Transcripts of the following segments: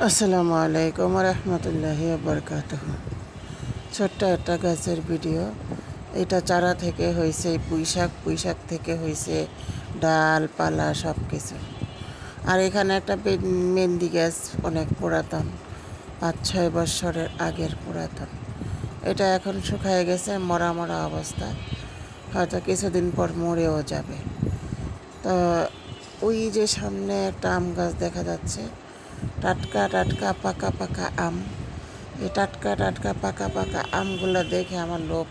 আসসালামু আলাইকুম রহমতুল্লাহি বারকাতুহু। ছোট্ট একটা গাছের ভিডিও। এটা চারা থেকে হয়েছে পুঁইশাক থেকে হয়েছে ডাল পালা সব কিছু। আর এখানে একটা মেহেন্দি গাছ, অনেক পুরাতন, 5-6 বছরের আগের পুরাতন। এটা এখন শুকায় গেছে, মরা মরা অবস্থা, হয়তো কিছুদিন পর মরেও যাবে। তো ওই যে সামনে একটা আম গাছ দেখা যাচ্ছে, টাটকা টাটকা পাকা পাকা আম। এই টাটকা টাটকা পাকা পাকা আমগুলো দেখে আমার লোভ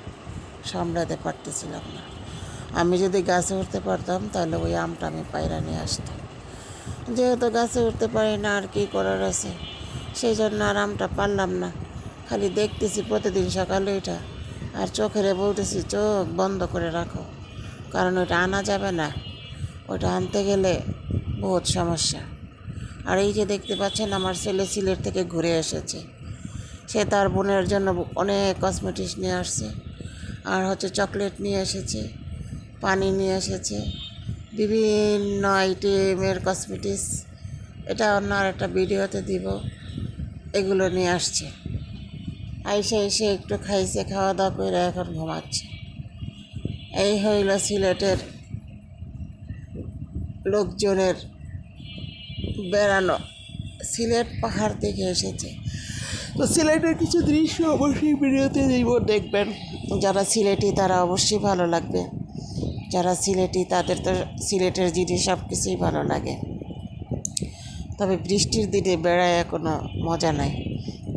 সামলাতে পারতেছিলাম না। আমি যদি গাছে উঠতে পারতাম তাহলে ওই আমটা আমি পায়রা নিয়ে আসতাম। যেহেতু গাছে উঠতে পারি না, আর কী করার আছে, সেই জন্য আর আমটা পারলাম না। খালি দেখতেছি প্রতিদিন সকালে ওইটা, আর চোখেরে বলতেছি চোখ বন্ধ করে রাখো, কারণ ওইটা আনা যাবে না। ওইটা আনতে গেলে বহুত সমস্যা। আর এই যে দেখতে পাচ্ছেন, আমার ছেলে সিলেট থেকে ঘুরে এসেছে। সে তার বোনের জন্য অনেক কসমেটিক্স নিয়ে আসছে, আর চকলেট নিয়ে এসেছে, পানি নিয়ে এসেছে, বিভিন্ন আইটেমের কসমেটিক্স। এটা অন্য আর একটা ভিডিওতে দিব। এগুলো নিয়ে আসছে, আইসে এসে একটু খাইছে, খাওয়া দাওয়া করে এখন ঘুমাচ্ছে। এই হইল সিলেটের লোকজনের বেড়ানো। সিলেট পাহাড় থেকে এসেছে, তো সিলেটের কিছু দৃশ্য অবশ্যই ভিডিওতে দিব, দেখবেন। যারা সিলেটি তারা অবশ্যই ভালো লাগবে। যারা সিলেটি তাদের তো সিলেটের জিনিস সব কিছুই ভালো লাগে। তবে বৃষ্টির দিনে বেড়ায় কোনো মজা নাই।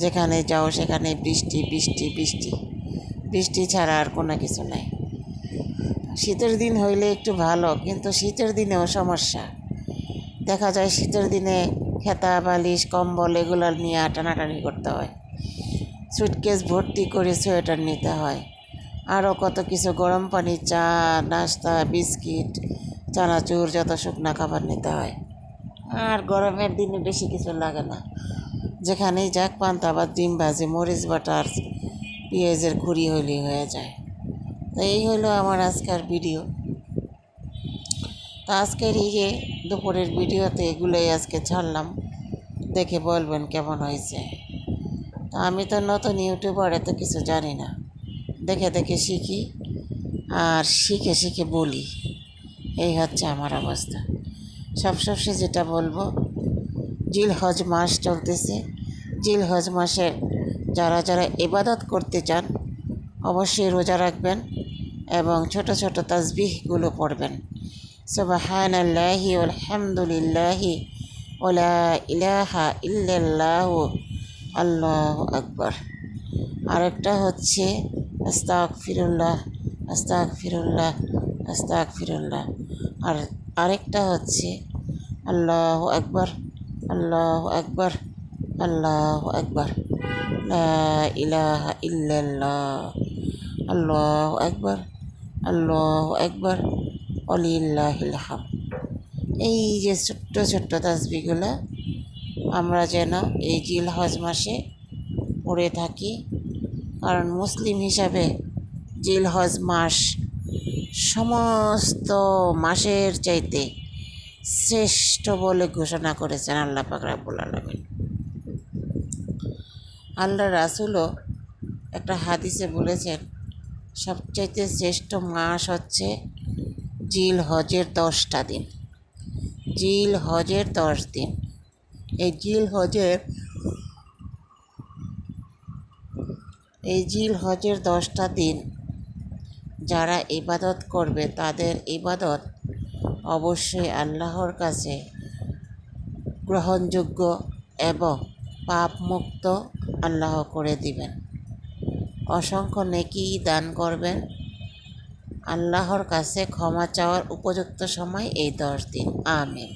যেখানে যাও সেখানে বৃষ্টি বৃষ্টি বৃষ্টি, বৃষ্টি ছাড়া আর কোনো কিছু নাই। শীতের দিন হইলে একটু ভালো, কিন্তু শীতের দিনেও সমস্যা দেখা যায়। শীতের দিনে খেতা বালিশ কম্বল এগুলো নিয়ে টানাটানি করতে হয়, সুটকেস ভর্তি করে সোয়েটার নিতে হয়, আরও কত কিছু, গরম পানি, চা, নাস্তা, বিস্কিট, চানাচুর, যত শুকনো খাবার নিতে হয়। আর গরমের দিনে বেশি কিছু লাগে না, যেখানেই যাক পান্তা বা ডিম ভাজি, মরিচ বাটার, পেঁয়াজের খুঁড়ি হইলেই হয়ে যায়। তো এই হলো আমার আজকের ভিডিও। তো আজকের এই যে দুপুরের ভিডিওতে এগুলোই আজকে ছাড়লাম, দেখে বলবেন কেমন হয়েছে। তো আমি তো নতুন ইউটিউবার, এত কিছু জানি না, দেখে দেখে শিখি আর শিখে শিখে বলি। এই হচ্ছে আমার অবস্থা। সবশেষে যেটা বলবো, জিলহজ মাস চলতেছে। জিলহজ মাসে যারা যারা ইবাদত করতে চান অবশ্যই রোজা রাখবেন এবং ছোট ছোট তাসবিহগুলো পড়বেন। সুবহানাল্লাহি আলহামদুলিল্লাহি ওয়ালা ইলাহা ইল্লাল্লাহু আল্লাহু আকবার। আরেকটা হচ্ছে আস্তাগফিরুল্লাহ আস্তাগফিরুল্লাহ আস্তাগফিরুল্লাহ। আর আরেকটা হচ্ছে আল্লাহু আকবার আল্লাহু আকবার আল্লাহু আকবার, লা ইলাহা ইল্লাল্লাহ, আল্লাহু আকবার আল্লাহু আকবার, ওয়ালিল্লাহিল হামদ। এই যে ছোট্ট ছোট্ট তাসবিহগুলো আমরা যেন এই জিলহজ মাসে পড়ে থাকি, কারণ মুসলিম হিসাবে জিলহজ মাস সমস্ত মাসের চাইতে শ্রেষ্ঠ বলে ঘোষণা করেছেন আল্লাহ পাক রব্বুল আলামিন। আল্লাহ রাসূলও একটা হাদিসে বলেছেন, সবচাইতে শ্রেষ্ঠ মাস হচ্ছে জিলহজের 10টা দিন। জিলহজের 10 দিন। এই জিলহজের 10টা দিন যারা ইবাদত করবে তাদের ইবাদত অবশ্যই আল্লাহর কাছে গ্রহণযোগ্য এবং পাপমুক্ত আল্লাহ করে দিবেন। অসংখ্য নেকি দান করবেন। আল্লাহর কাছে ক্ষমা চাওয়ার উপযুক্ত সময় এই 10 দিন। আমিন।